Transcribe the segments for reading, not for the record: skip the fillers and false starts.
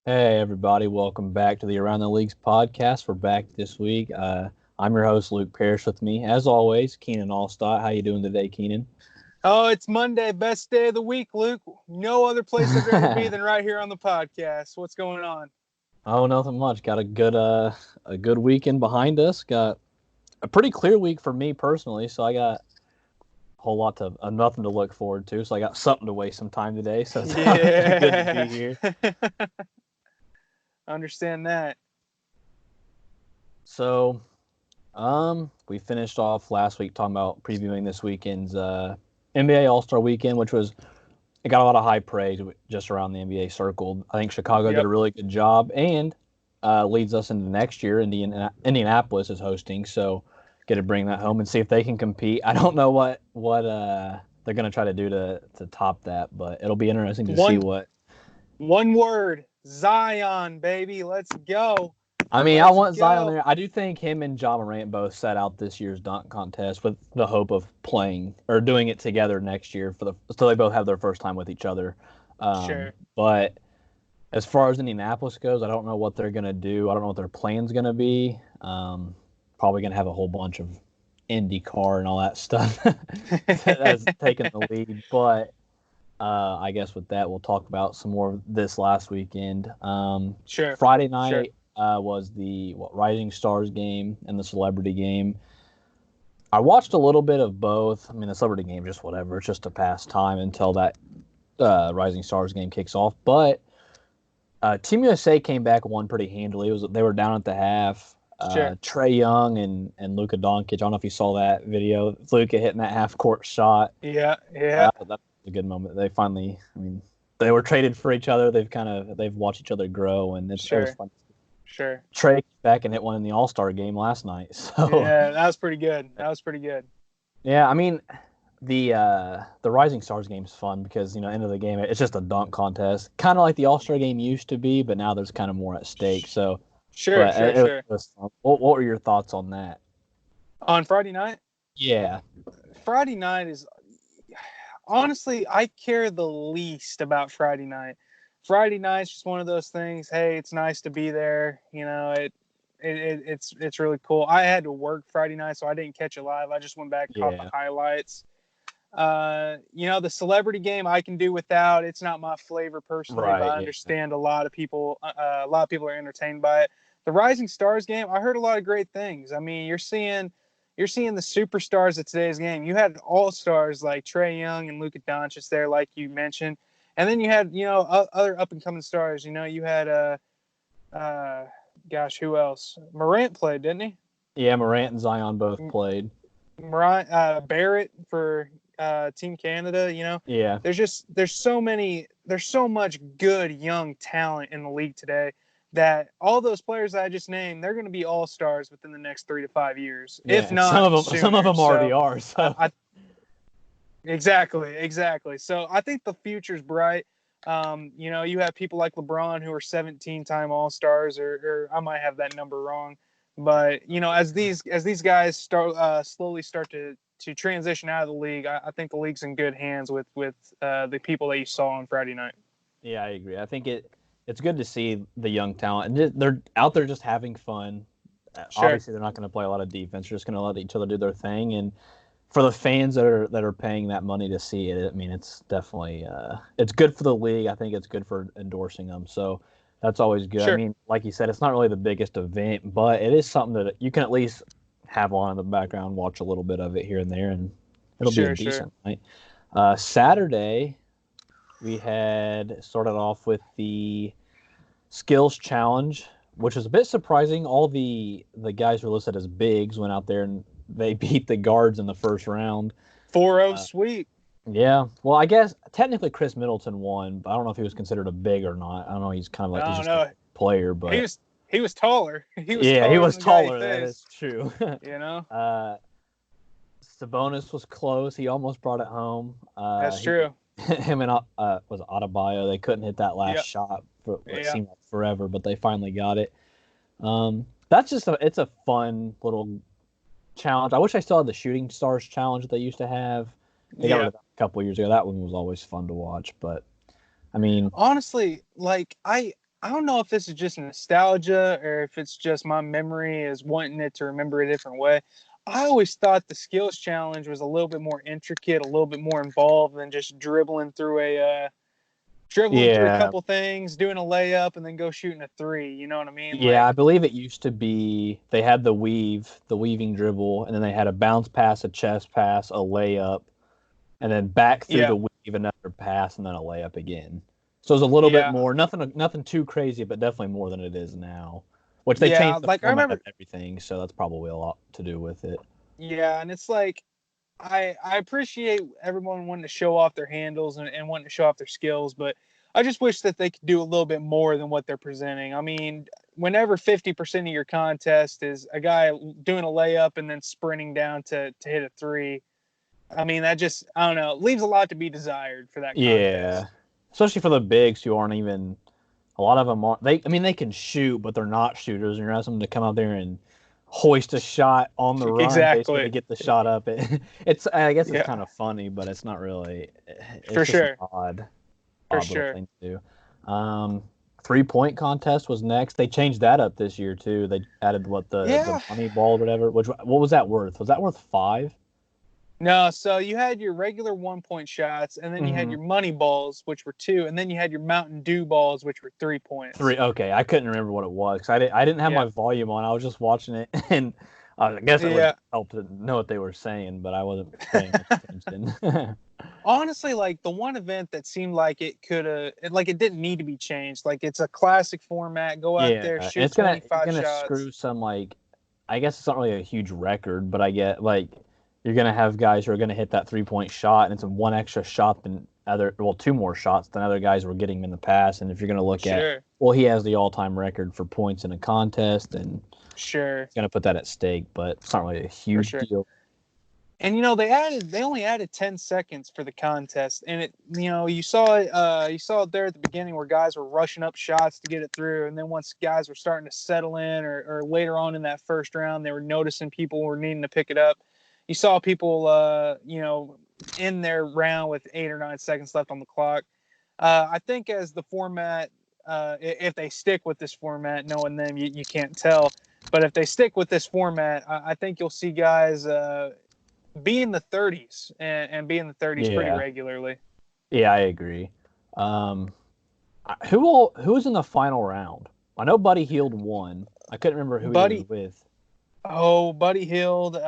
Hey, everybody. Welcome back to the Around the Leagues podcast. We're back this week. I'm your host, Luke Parrish, with me, as always, Keanan Allstott. How you doing today, Keenan? Oh, it's Monday, best day of the week, Luke. No other place I'd rather be than right here on the podcast. What's going on? Oh, nothing much. Got a good weekend behind us. Got a pretty clear week for me personally, so I got a whole lot of nothing to look forward to. So I got something to waste some time today. So it's good to be Yeah. here. Understand that. So, we finished off last week talking about previewing this weekend's NBA All-Star Weekend, which was it got a lot of high praise just around the NBA circle. I think Chicago did a Yep. really good job and leads us into next year. Indianapolis is hosting, so get to bring that home and see if they can compete. I don't know what they're going to try to do to top that, but it'll be interesting to see One what. one word. Zion, baby. Let's go. I mean, I Let's want Zion go. there. I do think him and Ja Morant both set out this year's dunk contest with the hope of playing or doing it together next year so they both have their first time with each other. Sure. But as far as Indianapolis goes, I don't know what they're going to do. I don't know what their plan's going to be. Probably going to have a whole bunch of IndyCar and all that stuff that's taking the lead. But I guess with that, we'll talk about some more of this last weekend. Sure. Friday Sure. night was the Rising Stars game and the Celebrity game. I watched a little bit of both. I mean, the Celebrity game, just whatever. It's just to pass time until that Rising Stars game kicks off. But Team USA came back one pretty handily. They were down at the half. Sure. Trae Young and Luka Doncic. I don't know if you saw that video. Luka hitting that half court shot. Yeah. Yeah. That was a good moment. They finally, I mean, they were traded for each other. They've watched each other grow, and it was Sure. fun. Sure. Trae back and hit one in the All-Star game last night. So Yeah, that was pretty good. That was pretty good. yeah, I mean, the Rising Stars game is fun because end of the game it's just a dunk contest, kind of like the All-Star game used to be, but now there's kind of more at stake. So, Sure. but Sure. Sure. was fun. What were your thoughts on that? On Friday night? Yeah, Friday night is honestly, I care the least about Friday night. Friday night's just one of those things. Hey, it's nice to be there. It's really cool. I had to work Friday night, so I didn't catch it live. I just went back and caught the yeah, highlights. The celebrity game I can do without. It's not my flavor personally, but right, I yeah, understand a lot of people. A lot of people are entertained by it. The Rising Stars game, I heard a lot of great things. I mean, you're seeing the superstars of today's game. You had all stars like Trae Young and Luka Doncic there, like you mentioned, and then you had other up and coming stars. You had gosh, who else? Morant played, didn't he? yeah. Morant and Zion both played. Barrett for Team Canada. Yeah, There's so much good young talent in the league today that all those players that I just named, they're going to be all stars within the next 3 to 5 years, if yeah. not Some of sooner. them already So, are. So I exactly. So I think the future's bright. You have people like LeBron who are 17-time All Stars, or I might have that number wrong, but as these guys slowly start to transition out of the league, I think the league's in good hands with the people that you saw on Friday night. yeah, I agree. I think it's good to see the young talent, and they're out there just having fun. Sure, Obviously, they're not going to play a lot of defense. They're just going to let each other do their thing. And for the fans that are paying that money to see it, I mean, it's definitely it's good for the league. I think it's good for endorsing them. So that's always good. I sure, mean, like you said, it's not really the biggest event, but it is something that you can at least have on in the background, watch a little bit of it here and there, and it'll be a sure. decent night. Saturday, we had started off with the skills challenge, which was a bit surprising. All the guys who were listed as bigs went out there and they beat the guards in the first round. 4-0 Uh, sweep. yeah, well, I guess technically Chris Middleton won, but I don't know if he was considered a big or not. I don't know. He's kind of like he's No, just a no, player, he but was he was taller. He was yeah, he taller than was the guy he taller. That is faced. true. You know, uh, Sabonis was close. He almost brought it home. that's He true. him and was it Adebayo. They couldn't hit that last Yeah, shot for what yeah, seemed like forever, but they finally got it. That's just it's a fun little challenge. I wish I still had the shooting stars challenge that they used to have. They got rid yeah. of that a couple of years ago. That one was always fun to watch, but I mean, Honestly, like I I don't know if this is just nostalgia or if it's just my memory is wanting it to remember a different way. I always thought the skills challenge was a little bit more intricate, a little bit more involved than just dribbling through a Yeah. couple things, doing a layup, and then go shooting a three. You know what I mean? Yeah, I believe it used to be they had the weaving dribble, and then they had a bounce pass, a chest pass, a layup, and then back through Yeah, the weave, another pass, and then a layup again. So it was a little bit yeah, more, nothing too crazy, but definitely more than it is now. Which they yeah. changed the Like I format remember, of everything, so that's probably a lot to do with it. yeah, and it's like I appreciate everyone wanting to show off their handles and wanting to show off their skills, but I just wish that they could do a little bit more than what they're presenting. I mean, whenever 50% of your contest is a guy doing a layup and then sprinting down to hit a three, I mean, that just, I don't know, leaves a lot to be desired for that Yeah, contest. especially for the bigs who aren't even. A lot of them are. I mean, they can shoot, but they're not shooters. And you're asking them to come out there and hoist a shot on the run, basically to Exactly. get the shot up. It's. I guess it's Yeah, kind of funny, but it's not really. for It's just an sure. For odd little sure. thing to do. 3-point contest was next. They changed that up this year too. They added the Yeah. money ball or whatever. What was that worth? Was that worth 5? No, so you had your regular 1 point shots, and then you had Mm-hmm. your money balls, which were 2, and then you had your Mountain Dew balls, which were 3 points. 3. Okay, I couldn't remember what it was because I didn't have Yeah. my volume on. I was just watching it, and I guess it would Yeah. help to know what they were saying, but I wasn't paying much attention. Honestly, like the one event that seemed like it could have, like it didn't need to be changed. Like it's a classic format. Go out Yeah, there, and shoot it's 25 gonna shots. screw some like. I guess it's not really a huge record, but I get like you're gonna have guys who are gonna hit that 3-point shot, and it's a one extra shot than two more shots than other guys were getting in the past. And if you're gonna look at, Sure. well, he has the all-time record for points in a contest, and Sure. it's gonna put that at stake. But it's not really a For huge sure. deal. And they only added 10 seconds for the contest, and you saw it there at the beginning where guys were rushing up shots to get it through, and then once guys were starting to settle in, or later on in that first round they were noticing people were needing to pick it up. You saw people in their round with 8 or 9 seconds left on the clock. I think as the format, if they stick with this format, knowing them, you can't tell, but if they stick with this format, I think you'll see guys be in the 30s and be in the 30s pretty Yeah, regularly. yeah, I agree. Um, who was in the final round? I know Buddy Hield won. I couldn't remember who he was Buddy, with. oh, Buddy Hield,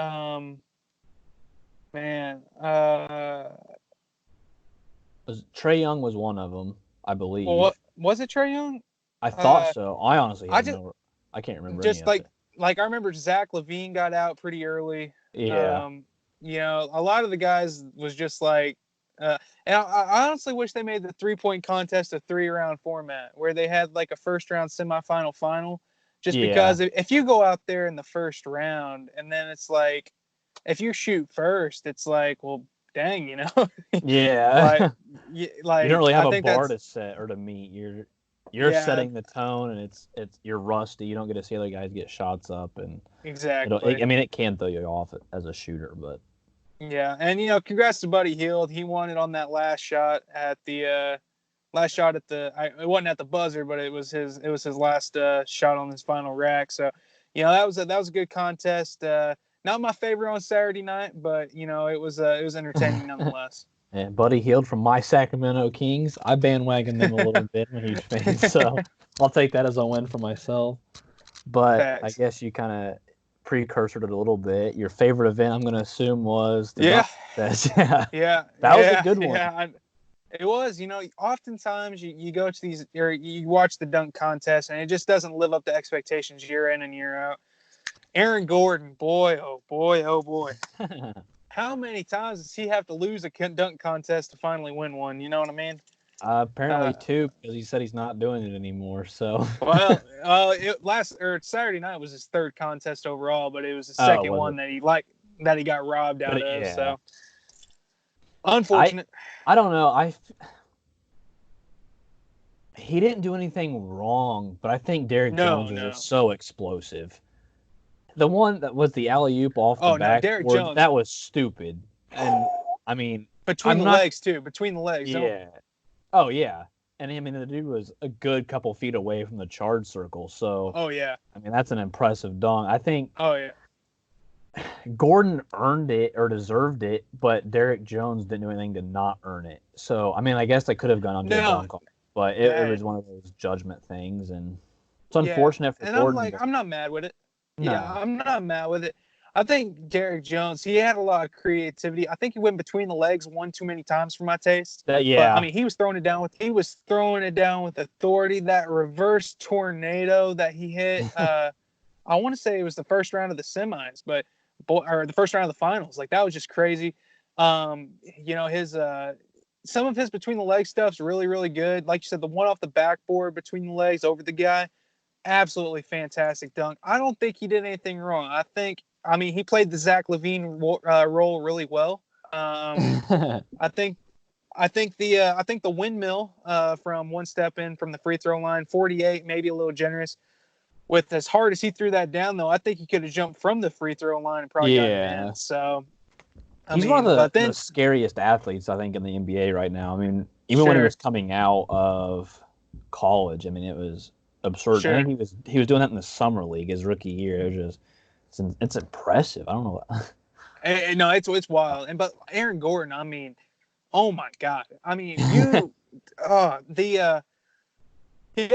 man, Trey Young was one of them, I well, believe. what was it, Trey Young? I thought Uh, so. I honestly I have just no. I can't remember any just of it. like I remember Zach Levine got out pretty early. Yeah, Um, a lot of the guys was just like, and I honestly wish they made the 3 point contest a 3 round format where they had like a first round semifinal final. Just yeah, because if you go out there in the first round and then it's like, if you shoot first, it's like, well, dang, like, yeah. You don't like really have I a think bar that's to set or to meet. You're yeah, setting the tone, and you're rusty. You don't get to see other guys get shots up, and exactly. I mean, it can throw you off as a shooter, but Yeah, and congrats to Buddy Hield. He won it on that last shot at it wasn't at the buzzer, but it was his last shot on his final rack. So, that was a good contest. Not my favorite on Saturday night, but it was entertaining nonetheless. and Buddy Hield from my Sacramento Kings. I bandwagoned them a little bit. I'm a huge fan, so I'll take that as a win for myself. But I Facts. guess you kind of precursored it a little bit. Your favorite event, I'm going to assume, was the Yeah, dunk contest. Yeah, yeah, that was a yeah, good one. yeah. It was, oftentimes you go to these or you watch the dunk contest and it just doesn't live up to expectations year in and year out. Aaron Gordon, boy, oh boy, oh boy. How many times does he have to lose a dunk contest to finally win one? You know what I mean? Apparently Uh, two, because he said he's not doing it anymore. So, Saturday night was his third contest overall, but it was the oh, second was one it? that he got robbed But out of. yeah, So unfortunate. I don't know. He didn't do anything wrong, but I think Derek No, Jones was no. just so explosive. The one that was the alley oop off the Oh no, Derek backboard, Jones that was stupid. And I mean, between I'm the not. legs too. Between the legs. Don't Yeah. Oh yeah. And I mean, the dude was a good couple feet away from the charge circle. So, Oh yeah. I mean, that's an impressive dunk. I think Oh yeah. Gordon earned it or deserved it, but Derek Jones didn't do anything to not earn it. So, I mean, I guess they could have gone on to a No. dunk on it, but it That, was one of those judgment things. And it's yeah. unfortunate for And I'm Gordon, like, but I'm not mad with it. Yeah, no. I'm not mad with it. I think Derek Jones, he had a lot of creativity. I think he went between the legs one too many times for my taste. But I Yeah. mean, he was throwing it down with authority. That reverse tornado that he hit. I want to say it was the first round of the semis, or the first round of the finals. Like that was just crazy. His some of his between the leg stuff's really, really good. Like you said, the one off the backboard between the legs over the guy, absolutely fantastic dunk. I don't think he did anything wrong. I mean, he played the Zach LaVine role really well. I think I think the windmill from one step in from the free throw line, 48, maybe a little generous. With as hard as he threw that down, though, I think he could have jumped from the free throw line and probably got it Yeah. in. So, I He's one mean, of but the then scariest athletes, I think, in the NBA right now. I mean, even when he sure, was coming out of college, I mean, it was absurd. I sure, think he was doing that in the summer league his rookie year. It was just it's impressive. I don't know. no, it's wild. But Aaron Gordon, I mean, oh my God, I mean, you, he had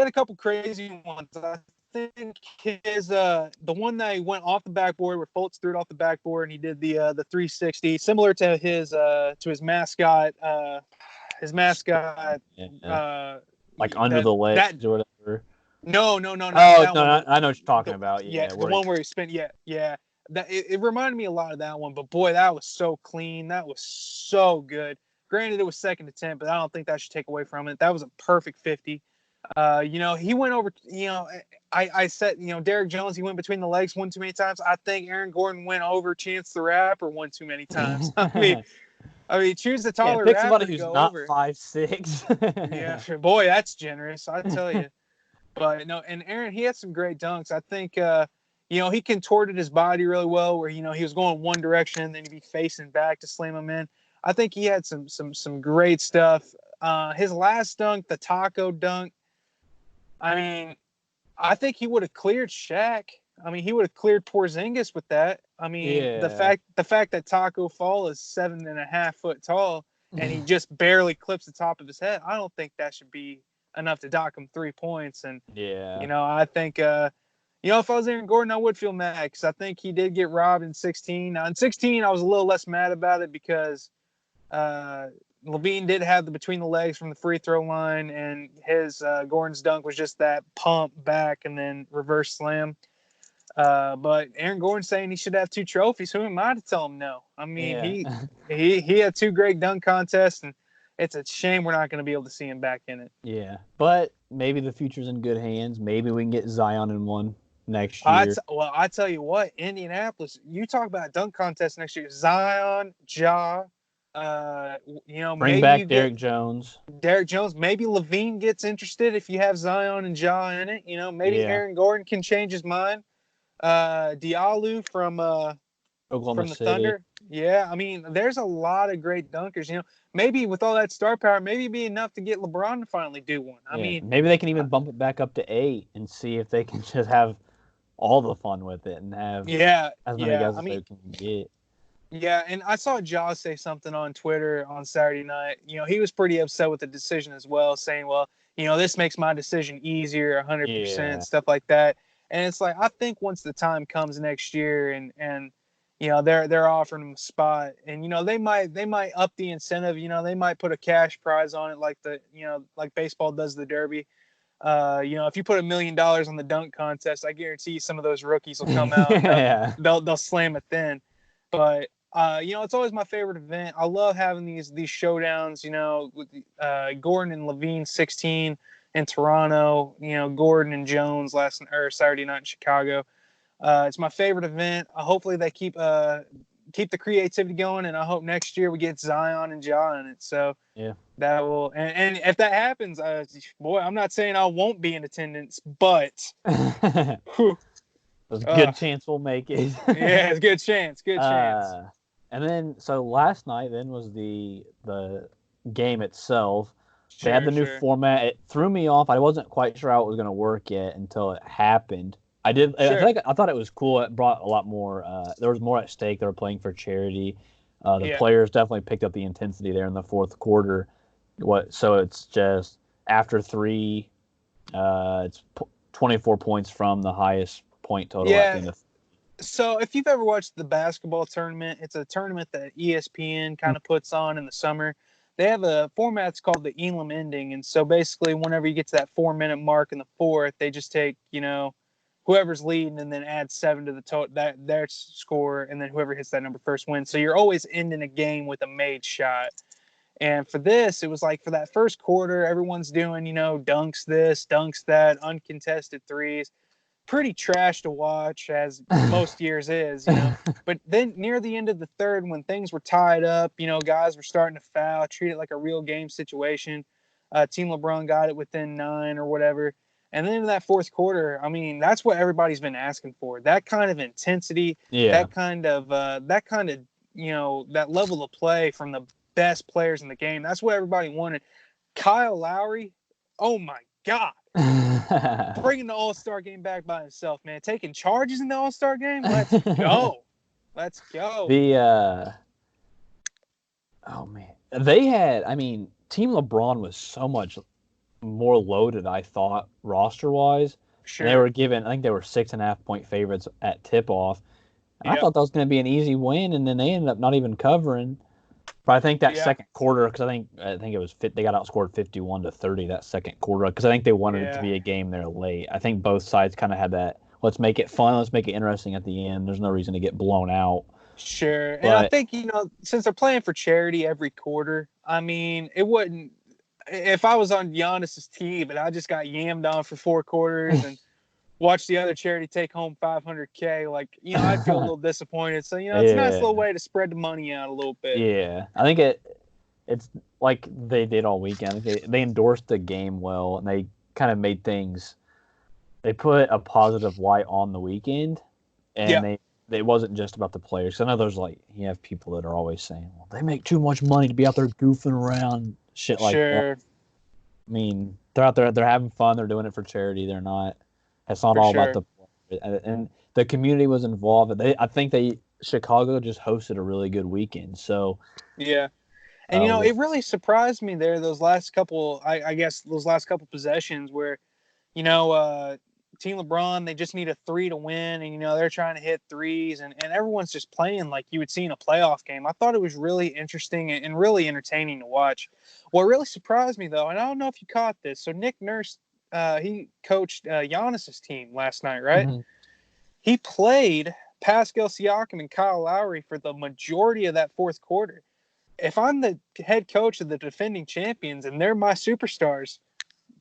a couple crazy ones. I think his the one that he went off the backboard where Fultz threw it off the backboard and he did the 360, similar to his mascot. His mascot. Yeah. Uh, Like under that the that legs or whatever. no, no, no, not Oh that no, one. I know what you're talking about. Yeah, Yeah, the where one where he spent. Yeah, yeah. It reminded me a lot of that one, but boy, that was so clean. That was so good. Granted, it was second attempt, but I don't think that should take away from it. That was a perfect 50. He went over. I said, Derek Jones. He went between the legs one too many times. I think Aaron Gordon went over Chance the Rapper one too many times. Choose the yeah, taller pick somebody rapper to who's go not over. 5'6". Yeah, boy, that's generous. I tell you. But no, and Aaron, he had some great dunks. I think, he contorted his body really well, where he was going one direction and then he'd be facing back to slam him in. I think he had some great stuff. His last dunk, the taco dunk. I mean, I think he would have cleared Shaq. I mean, he would have cleared Porzingis with that. I mean, the Yeah. fact that Taco Fall is 7.5 foot tall and he just barely clips the top of his head. I don't think that should be enough to dock him 3 points. And Yeah. I think if I was Aaron Gordon, I would feel mad because I think he did get robbed in 16. Now in 16, I was a little less mad about it because Levine did have the between the legs from the free throw line, and his Gordon's dunk was just that pump back and then reverse slam. But Aaron Gordon saying he should have 2 trophies. Who am I to tell him no? I mean, Yeah. he had 2 great dunk contests, and it's a shame we're not going to be able to see him back in it. Yeah. But maybe the future's in good hands. Maybe we can get Zion in one next year. I tell you what, Indianapolis. You talk about dunk contest next year. Zion, Ja. Bring Maybe you back get Derek Jones. Derek Jones. Maybe Levine gets interested if you have Zion and Ja in it. Maybe Yeah. Aaron Gordon can change his mind. Diallo Oklahoma from the City. Thunder. Yeah, I mean, there's a lot of great dunkers. Maybe with all that star power, maybe it'd be enough to get LeBron to finally do one. I Yeah. mean, Maybe they can even bump it back up to 8 and see if they can just have all the fun with it and have yeah, as many yeah. guys I as they mean, can get. yeah, and I saw Jaw say something on Twitter on Saturday night. He was pretty upset with the decision as well, saying, "Well, this makes my decision easier, 100%, Yeah. stuff like that." And it's like I think once the time comes next year, and they're offering him a spot, and they might up the incentive. They might put a cash prize on it, like baseball does the Derby. If you put $1 million on the dunk contest, I guarantee some of those rookies will come out and Yeah. they'll slam it thin. But it's always my favorite event. I love having these showdowns. With Gordon and Levine 16 in Toronto. Gordon and Jones Saturday night in Chicago. It's my favorite event. Hopefully they keep the creativity going, and I hope next year we get Zion and Ja in it. So Yeah. that will, and if that happens, boy, I'm not saying I won't be in attendance, but whew, There's a good chance we'll make it. yeah, it's a good chance. Good chance. And then so last night then was the game itself. They had the new format. It threw me off. I wasn't quite sure how it was going to work yet until it happened. I thought it was cool. It brought a lot more. There was more at stake. They were playing for charity. The players definitely picked up the intensity there in the fourth quarter. So it's just after 3, it's 24 points from the highest point total at the end of. So if you've ever watched the basketball tournament, it's a tournament that ESPN kind of puts on in the summer. They have a format called the Elam ending, and so basically whenever you get to that 4-minute mark in the fourth, they just take whoever's leading and then add 7 to the total their score, and then whoever hits that number first wins. So you're always ending a game with a made shot. And for this, it was like for that first quarter, everyone's doing dunks this, dunks that, uncontested threes. Pretty trash to watch, as most years is, But then near the end of the third, when things were tied up, guys were starting to foul, treat it like a real game situation. Team LeBron got it within 9 or whatever. And then in that fourth quarter, I mean, that's what everybody's been asking for. That kind of intensity, that kind of that level of play from the best players in the game. That's what everybody wanted. Kyle Lowry, oh my God. Bringing the All-Star game back by himself, man. Taking charges in the All-Star game. Let's go. Let's go. Oh man, Team LeBron was so much more loaded, I thought, roster-wise. Sure. And they were given, I think they were 6.5-point favorites at tip-off. And I thought that was going to be an easy win, and then they ended up not even covering. But I think that second quarter, because I think it was they got outscored 51-30 that second quarter, because I think they wanted it to be a game there late. I think both sides kind of had that. Let's make it fun. Let's make it interesting at the end. There's no reason to get blown out. Sure, and I think since they're playing for charity every quarter, I mean, it wouldn't. If I was on Giannis's team and I just got yammed on for 4 quarters and watch the other charity take home $500K, I'd feel a little disappointed. So, it's a nice little way to spread the money out a little bit. Yeah. I think it's like they did all weekend. They endorsed the game well, and they kind of made things – they put a positive light on the weekend, and it wasn't just about the players. I know there's you have people that are always saying, well, they make too much money to be out there goofing around, shit like that. I mean, they're out there, they're having fun, they're doing it for charity, they're not – it's not all about and the community was involved. I think Chicago just hosted a really good weekend. So and it really surprised me there those last couple. I guess those last couple possessions where, Team LeBron, they just need a 3 to win, and they're trying to hit threes, and everyone's just playing like you would see in a playoff game. I thought it was really interesting and really entertaining to watch. What really surprised me though, and I don't know if you caught this, so Nick Nurse. He coached Giannis's team last night, right? Mm-hmm. He played Pascal Siakam and Kyle Lowry for the majority of that fourth quarter. If I'm the head coach of the defending champions and they're my superstars,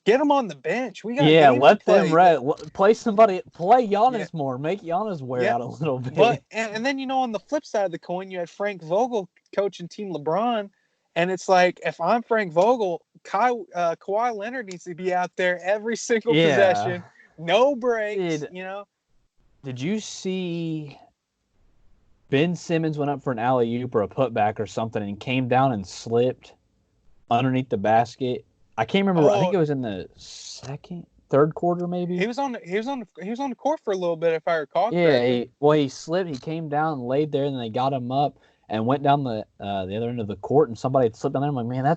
get them on the bench. We got let them play somebody. Play Giannis more. Make Giannis wear out a little bit. But and then on the flip side of the coin, you had Frank Vogel coaching Team LeBron. And it's like, if I'm Frank Vogel, Kawhi Leonard needs to be out there every single possession, no breaks. Did you see Ben Simmons went up for an alley-oop or a putback or something and came down and slipped underneath the basket? I can't remember. I think it was in the third quarter, maybe. He was on the court for a little bit, if I recall. Yeah, he slipped. He came down and laid there, and then they got him up and went down the other end of the court, and somebody had slipped down there. I'm like, man,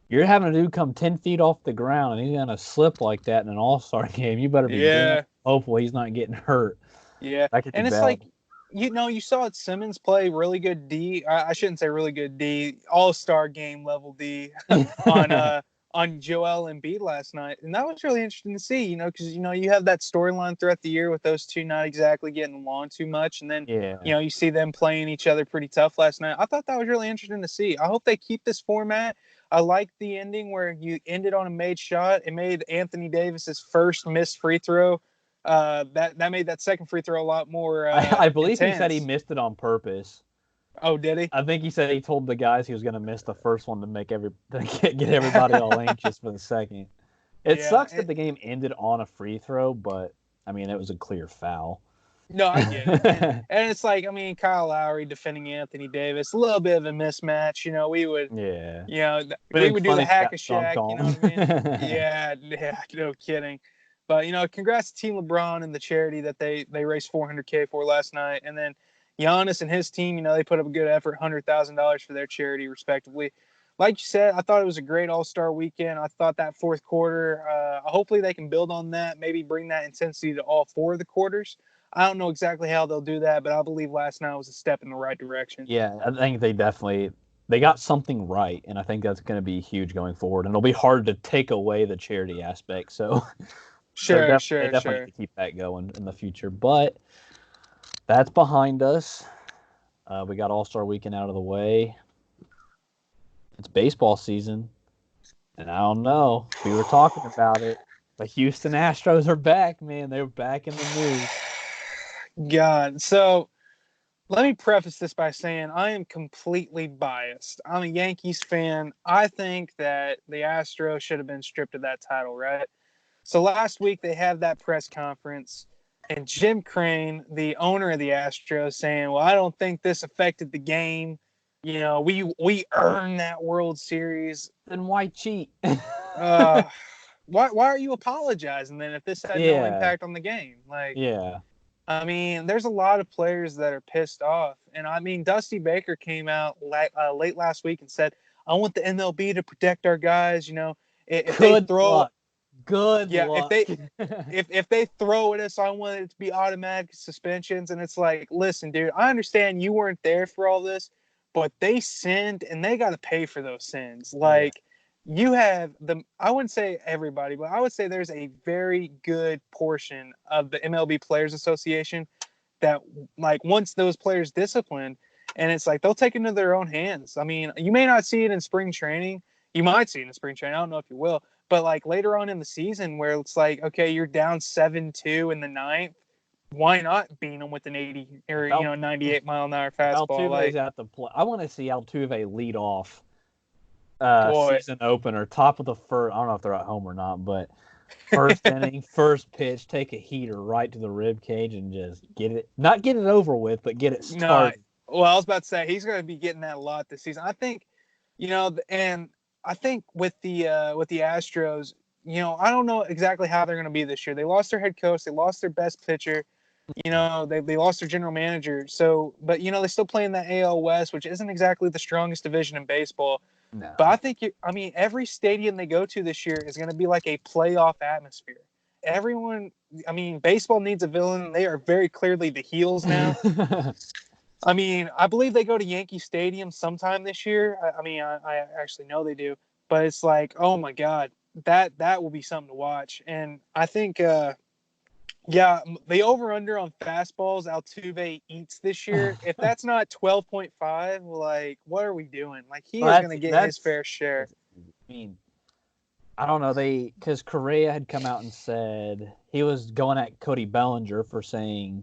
you're having a dude come 10 feet off the ground, and he's going to slip like that in an all-star game. You better be hopeful he's not getting hurt. Yeah, and it's bad. You saw Simmons play really good D. I shouldn't say really good D, all-star game level D on Joel Embiid last night, and that was really interesting to see. Because you have that storyline throughout the year with those two not exactly getting along too much, and then you see them playing each other pretty tough last night. I thought that was really interesting to see. I hope they keep this format. I like the ending where you ended on a made shot. It made Anthony Davis's first missed free throw. That made that second free throw a lot more. I believe intense. He said he missed it on purpose. Oh, did he? I think he said he told the guys he was going to miss the first one to get everybody all anxious for the second. It sucks that the game ended on a free throw, but I mean it was a clear foul. No, I get it. And it's like, I mean, Kyle Lowry defending Anthony Davis, a little bit of a mismatch. Yeah. We But would do the funny hack a dunked Shack, you know what I mean? on. Yeah, no kidding. But congrats to Team LeBron and the charity that they raised 400K for last night, and then Giannis and his team, they put up a good effort, $100,000 for their charity, respectively. Like you said, I thought it was a great All-Star weekend. I thought that fourth quarter, hopefully they can build on that, maybe bring that intensity to all four of the quarters. I don't know exactly how they'll do that, but I believe last night was a step in the right direction. Yeah, I think they got something right, and I think that's going to be huge going forward. And it'll be hard to take away the charity aspect. So Sure, they sure, definitely sure. need to keep that going in the future. But that's behind us. We got All Star Weekend out of the way. It's baseball season, and I don't know. We were talking about it. The Houston Astros are back, man. They're back in the news. God. So let me preface this by saying I am completely biased. I'm a Yankees fan. I think that the Astros should have been stripped of that title, right? So last week they had that press conference, and Jim Crane, the owner of the Astros, saying, "Well, I don't think this affected the game. We earned that World Series. Then why cheat? Uh, why are you apologizing then if this had no Yeah, impact on the game? Like, yeah. I mean, there's a lot of players that are pissed off. And I mean, Dusty Baker came out late last week and said, I want the MLB to protect our guys. If they Good throw, luck. Good yeah, luck. if they throw at us, I want it to be automatic suspensions. And it's like, listen, dude, I understand you weren't there for all this, but they sinned and they got to pay for those sins. Yeah. Like, you have I wouldn't say everybody, but I would say there's a very good portion of the MLB Players Association that, like, once those players disciplined, and it's like they'll take it into their own hands. I mean, you may not see it in spring training. You might see it in spring training. I don't know if you will, but like later on in the season where it's like, okay, you're down 7-2 in the ninth. Why not beat them with an 80 or If, 98-mile-an-hour if fastball? Altuve's Like, at the play, I want to see Altuve lead off boy, season opener, top of the first. I don't know if they're at home or not, but first inning, first pitch, take a heater right to the rib cage and just not get it over with, but get it no. started. Well, I was about to say he's going to be getting that a lot this season. I think, and I think with the Astros, I don't know exactly how they're going to be this year. They lost their head coach, they lost their best pitcher, they lost their general manager. So, but they still play in the AL West, which isn't exactly the strongest division in baseball. But No. I think every stadium they go to this year is going to be like a playoff atmosphere. Everyone, I mean, baseball needs a villain. They are very clearly the heels now. I mean, I believe they go to Yankee Stadium sometime this year. I actually know they do, but it's like, oh my god, that will be something to watch. And I think, yeah, the over under on fastballs Altuve eats this year. If that's not 12.5, like, what are we doing? Like, he is Well, going to get his that's. fair share. I mean, I don't know. Because Correa had come out and said he was going at Cody Bellinger for saying,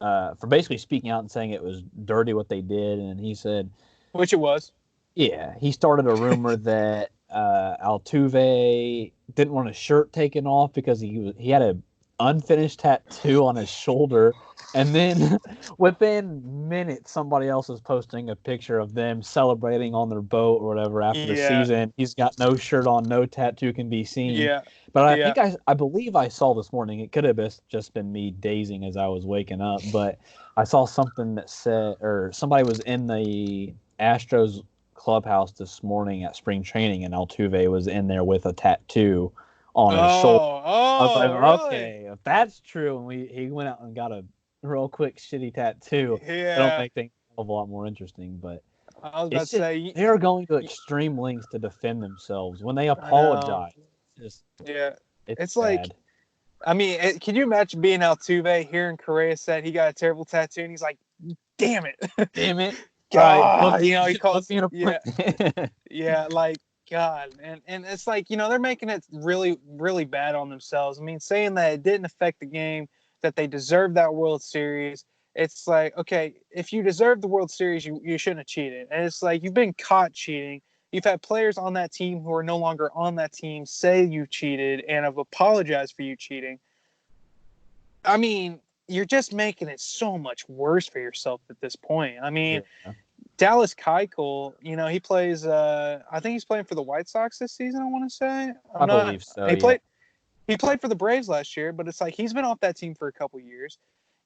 for basically speaking out and saying it was dirty what they did, and he said, Which it was. yeah, he started a rumor that Altuve didn't want his shirt taken off because he had a unfinished tattoo on his shoulder, and then within minutes, somebody else is posting a picture of them celebrating on their boat or whatever after the Yeah, season. He's got no shirt on, no tattoo can be seen. yeah, But I yeah. think I believe I saw this morning. It could have just been me dazing as I was waking up, but I saw something that said, or somebody was in the Astros clubhouse this morning at spring training, and Altuve was in there with a tattoo on his shoulder. I was like, Really? okay, if that's true, and he went out and got a real quick shitty tattoo, that'll Yeah. make things a lot more interesting. But I was about it's to just say, they are going to extreme lengths to defend themselves when they I know. apologize. Yeah. It's It's like, sad. I mean, can you imagine being Altuve, hearing Correa said he got a terrible tattoo, and he's like, damn it. Damn it! All right, God, you he should book calls, me an yeah, appointment. yeah, like, God. And it's like, they're making it really, really bad on themselves. I mean, saying that it didn't affect the game, that they deserved that World Series. It's like, okay, if you deserve the World Series, you shouldn't have cheated. And it's like, you've been caught cheating. You've had players on that team who are no longer on that team say you cheated and have apologized for you cheating. I mean, you're just making it so much worse for yourself at this point. I mean, Yeah. Dallas Keuchel, he plays. I think he's playing for the White Sox this season. I want to say. I believe so. He Yeah. played. He played for the Braves last year, but it's like he's been off that team for a couple years.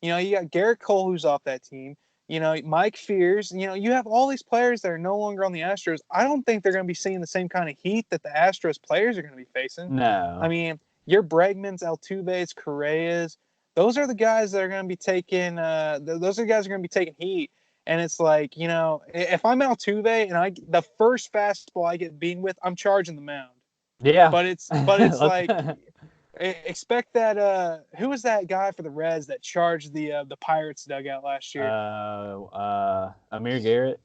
You got Garrett Cole who's off that team. Mike Fears. You have all these players that are no longer on the Astros. I don't think they're going to be seeing the same kind of heat that the Astros players are going to be facing. No. I mean, your Bregmans, Altuves, Correas, those are the guys that are going to be taking. Those are the guys that are going to be taking heat. And it's like, if I'm Altuve and the first fastball I get beaten with, I'm charging the mound. Yeah. But it's like expect that. Who was that guy for the Reds that charged the Pirates dugout last year? Amir Garrett.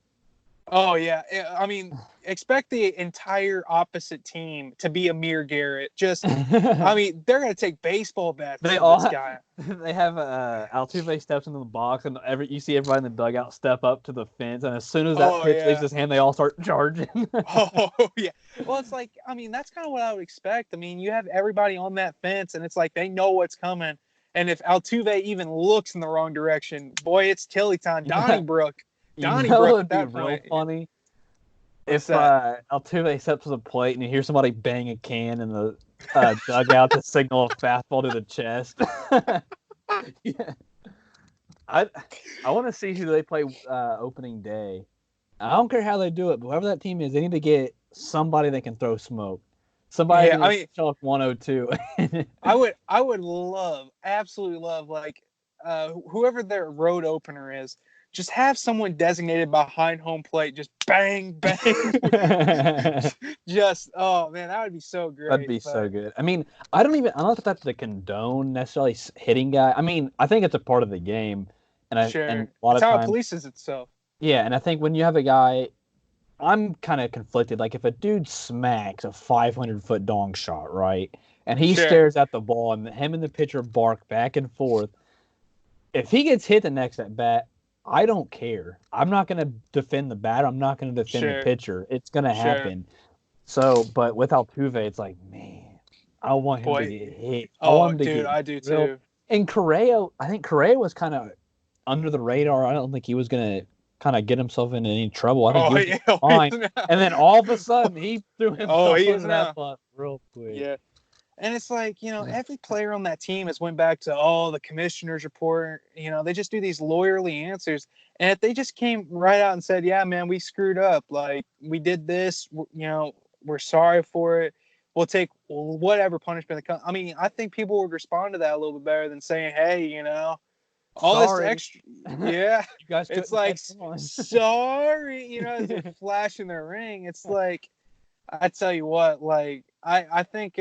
Oh yeah, I mean, expect the entire opposite team to be Amir Garrett. I mean, they're gonna take baseball bats to this guy. They have Altuve steps into the box, and you see everybody in the dugout step up to the fence, and as soon as that pitch leaves his hand, they all start charging. Oh yeah. Well, it's like, I mean, that's kind of what I would expect. I mean, you have everybody on that fence, and it's like they know what's coming. And if Altuve even looks in the wrong direction, boy, it's Tilly time. Donnybrook. Donnybrook would be real funny if Altuve steps to the plate and you hear somebody bang a can in the dugout to signal a fastball to the chest. Yeah. I want to see who they play opening day. I don't care how they do it, but whoever that team is, they need to get somebody that can throw smoke. Somebody chalk 102. I would absolutely love, like whoever their road opener is. Just have someone designated behind home plate. Just bang, bang. Oh man, that would be so great. That'd be so good. I mean, I don't know if that's to condone necessarily hitting guy. I mean, I think it's a part of the game, and a lot of how times, it polices itself. Yeah, and I think when you have a guy, I'm kind of conflicted. Like if a dude smacks a 500-foot dong shot, right, and he stares at the ball, and him and the pitcher bark back and forth. If he gets hit the next at bat, I don't care. I'm not going to defend the batter. I'm not going to defend the pitcher. It's going to happen. So, but with Altuve, it's like, man, I want him to get hit. I do too. And Correa, I think Correa was kind of under the radar. I don't think he was going to kind of get himself into any trouble. I think he was fine. And then all of a sudden, he threw himself into that bus real quick. Yeah. And it's like, every player on that team has went back to, the commissioner's report. They just do these lawyerly answers. And if they just came right out and said, yeah, man, we screwed up. Like, we did this, we're sorry for it. We'll take whatever punishment that comes. I mean, I think people would respond to that a little bit better than saying, hey, all this extra. Yeah. You guys it's like, sorry, as they're flashing their ring. It's like, I tell you what, like, I think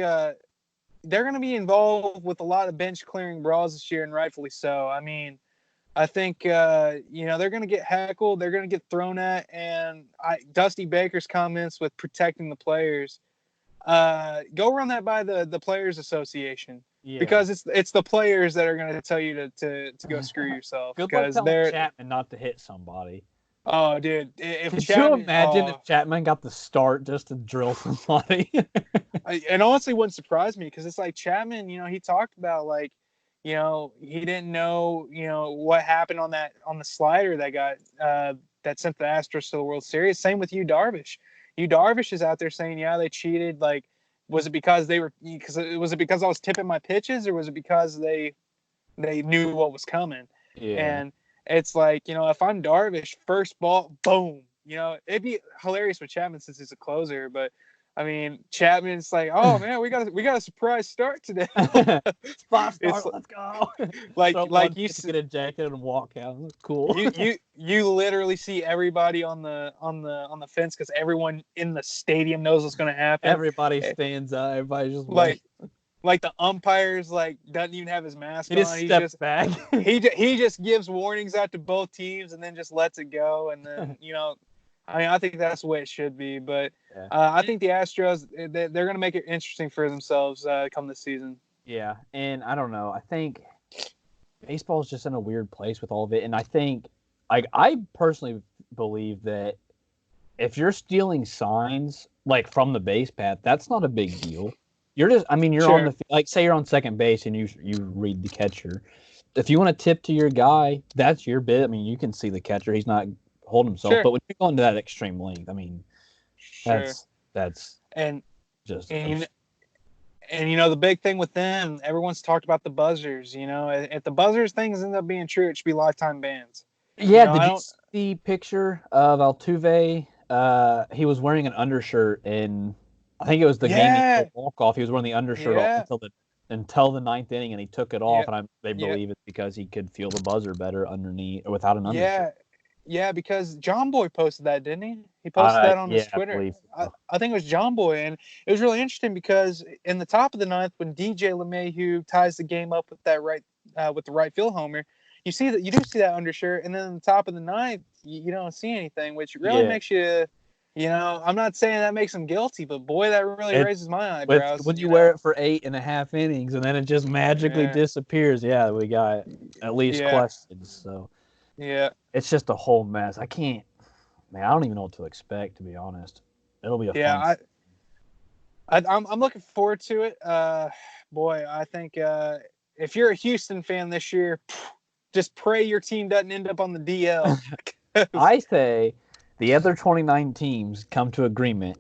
they're going to be involved with a lot of bench clearing brawls this year, and rightfully so. I mean, I think they're going to get heckled, they're going to get thrown at, and Dusty Baker's comments with protecting the players. Go run that by the Players Association, because it's the players that are going to tell you to go screw yourself. Good luck telling Chapman not to hit somebody. Oh, dude! Could you imagine if Chapman got the start just to drill somebody? And honestly, wouldn't surprise me, because it's like Chapman. He talked about, like, he didn't know what happened on the slider that got that sent the Astros to the World Series. Same with Darvish. Darvish is out there saying, yeah, they cheated. Like, was it because I was tipping my pitches, or was it because they knew what was coming? Yeah. And it's like, if I'm Darvish, first ball, boom. It'd be hilarious with Chapman since he's a closer, but I mean, Chapman's like, oh man, we got a surprise start today. Spot start, let's go. Like you get ejected and walk out. Cool. You literally see everybody on the fence, because everyone in the stadium knows what's going to happen. Everybody stands up. Everybody's just like the umpires doesn't even have his mask on. He steps back. he just gives warnings out to both teams and then just lets it go. And then I mean, I think that's the way it should be. But I think the Astros, they're going to make it interesting for themselves come this season. Yeah, and I don't know. I think baseball is just in a weird place with all of it, and I think I personally believe that if you're stealing signs from the base path, that's not a big deal. You're just, you're on the, say you're on second base and you read the catcher. if you want to tip to your guy, that's your bit. I mean, you can see the catcher; he's not holding himself. Sure, But when you go into that extreme length, I mean, sure. that's And just and the big thing with them, everyone's talked about the buzzers. If the buzzers things end up being true, it should be lifetime bans. yeah. I Did you don't. see the picture of Altuve? He was wearing an undershirt in, I think it was the game he Yeah, hit walk off. He was wearing the undershirt yeah, until the ninth inning, and he took it off. yeah, And they yeah, believe it's because he could feel the buzzer better underneath or without an undershirt. yeah, yeah. Because John Boy posted that, didn't he? He posted that on his Yeah, I Twitter. believe I, so. I think it was John Boy, and it was really interesting because in the top of the ninth, when DJ LeMahieu ties the game up with with the right field homer, you do see that undershirt, and then in the top of the ninth, you don't see anything, which really Yeah. makes you. I'm not saying that makes him guilty, but boy, that really It raises my eyebrows. when you wear it for 8.5 innings and then it just magically Yeah, disappears. Yeah, we got at least yeah, questions. So yeah, it's just a whole mess. I can't, man. I don't even know what to expect, to be honest. It'll be a yeah. fun. I'm looking forward to it. Boy, I think if you're a Houston fan this year, just pray your team doesn't end up on the DL. I say the other 29 teams come to agreement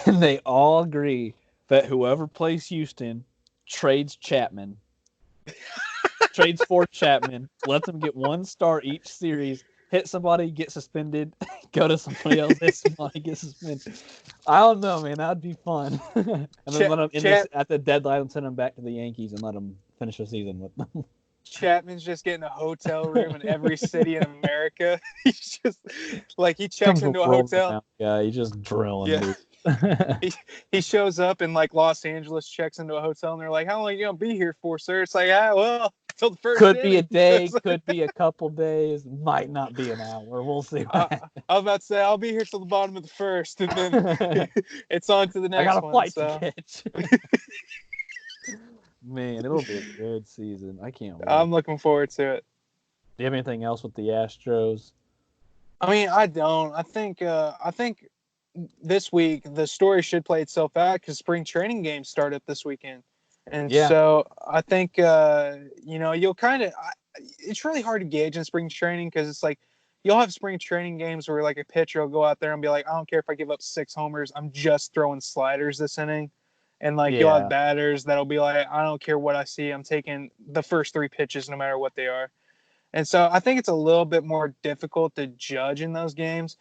and they all agree that whoever plays Houston trades Chapman, trades for Chapman, lets them get one star each series, hit somebody, get suspended, go to somebody else, hit somebody, get suspended. I don't know, man. That'd be fun. And then let them at the deadline and send them back to the Yankees and let them finish the season with them. Chapman's just getting a hotel room in every city in America. He's just like he checks Comes a into a world hotel. renowned guy. He's just drilling, Yeah. dude. he shows up in like Los Angeles, checks into a hotel, and they're like, "How long are you gonna be here for, sir?" It's like, well, till the first Could be a inning. day, could be a couple days, might not be an hour. We'll see. I was about to say I'll be here till the bottom of the first, and then it's on to the I got next a one. flight to So catch. Man, it'll be a good season. I can't wait. I'm looking forward to it. Do you have anything else with the Astros? I mean, I don't. I think this week the story should play itself out because spring training games start up this weekend, and Yeah. so I think you'll kind of. It's really hard to gauge in spring training because it's like you'll have spring training games where like a pitcher will go out there and be like, I don't care if I give up 6 homers, I'm just throwing sliders this inning. And like you'll have Yeah. batters that'll be like, I don't care what I see, I'm taking the first 3 pitches no matter what they are. And so I think it's a little bit more difficult to judge in those games.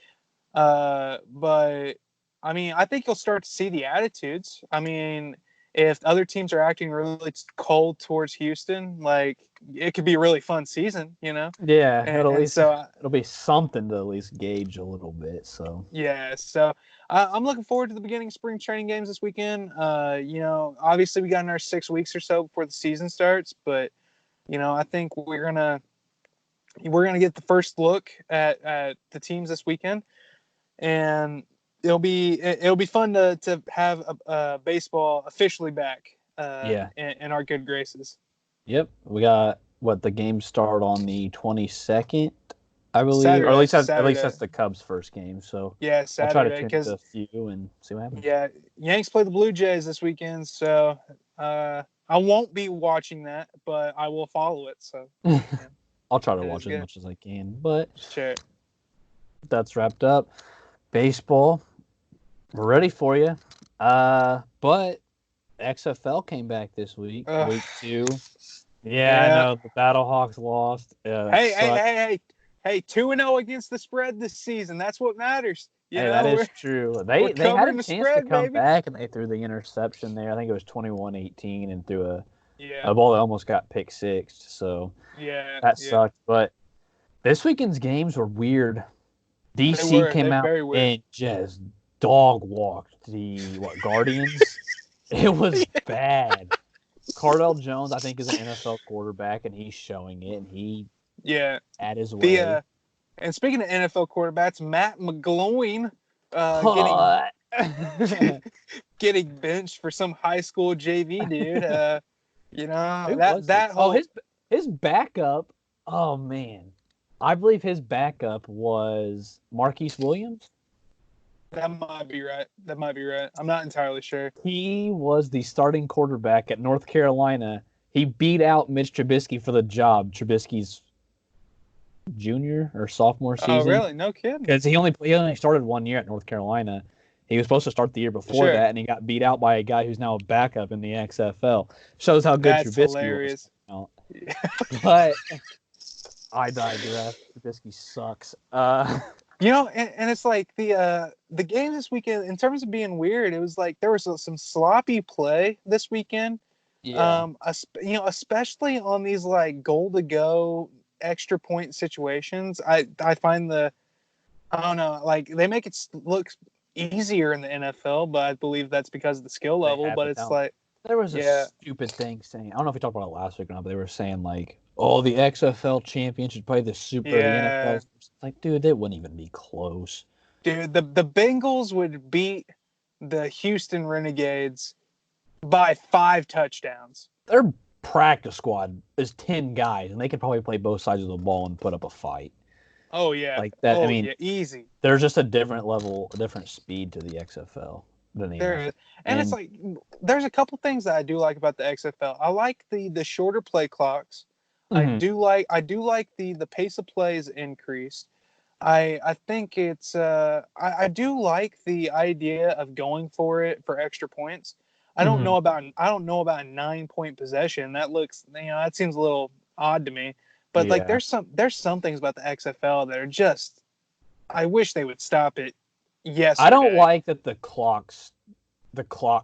But I mean, I think you'll start to see the attitudes. I mean, if other teams are acting really cold towards Houston, like it could be a really fun season, Yeah, And so, it'll be something to at least gauge a little bit. So yeah, so I'm looking forward to the beginning of spring training games this weekend. Obviously we got another 6 weeks or so before the season starts, but I think we're gonna get the first look at the teams this weekend, and it'll be fun to have baseball officially back yeah. in our good graces. Yep. We got the games start on the 22nd, I believe, or Saturday, at least Saturday, that's the Cubs' first game. So yeah, I'll try to Saturday, tune into because a few and see what happens. yeah, Yanks play the Blue Jays this weekend, so I won't be watching that, but I will follow it. So yeah, I'll try to it watch is as good. much as I can, but Sure. that's wrapped up. Baseball, we're ready for you. But XFL came back this week, Ugh. week 2. Yeah, I Yeah. know the Battlehawks lost. That Hey, hey, sucked. hey, hey, hey! 2-0 against the spread this season. That's what matters. Hey, that is We're true. we're They had a covering the chance to spread, come baby. back, and they threw the interception there. I think it was 21-18 and threw Yeah, a ball that almost got pick sixed. So yeah, that yeah. sucked. But this weekend's games were weird. They DC were. came They're out very weird. and just dog walked the Guardians. It was bad. Cardell Jones, I think, is an NFL quarterback, and he's showing it, and he Yeah. had his The way. and speaking of NFL quarterbacks, Matt McGloin getting What? getting benched for some high school JV dude. Who That was it? that Oh, whole his backup. Oh man, I believe his backup was Marquise Williams. that might be right. I'm not entirely sure. He was the starting quarterback at North Carolina. He beat out Mitch Trubisky for the job. Trubisky's junior or sophomore Oh, season, really? No kidding. because he only started 1 year at North Carolina. He was supposed to start the year before Sure. that, and he got beat out by a guy who's now a backup in the XFL. Shows how good That's Trubisky was. hilarious. But I digress. Trubisky sucks. And it's like the game this weekend, in terms of being weird, it was like there was some sloppy play this weekend. Yeah. Especially on these like goal to go extra point situations. I find I don't know, like they make it look easier in the NFL, but I believe that's because of the skill They level. have But the it's talent. like, There was a yeah, stupid thing saying, I don't know if we talked about it last week or not, but they were saying like, oh, the XFL champion should play the yeah, NFL. It's like, dude, that wouldn't even be close. dude, the Bengals would beat the Houston Renegades by 5 touchdowns. Their practice squad is 10 guys, and they could probably play both sides of the ball and put up a fight. Oh yeah, Like that, I mean, easy. there's just a different level, a different speed to the XFL than the There NFL. is, and it's And like there's a couple things that I do like about the XFL. I like the shorter play clocks. mhm. I do like the pace of play is increased. I think it's I do like the idea of going for it for extra points. Mhm. I don't know about a 9 point possession. That looks, that seems a little odd to me. But like Yeah. there's some things about the XFL that are just, I wish they would stop it I don't yesterday. like that the clock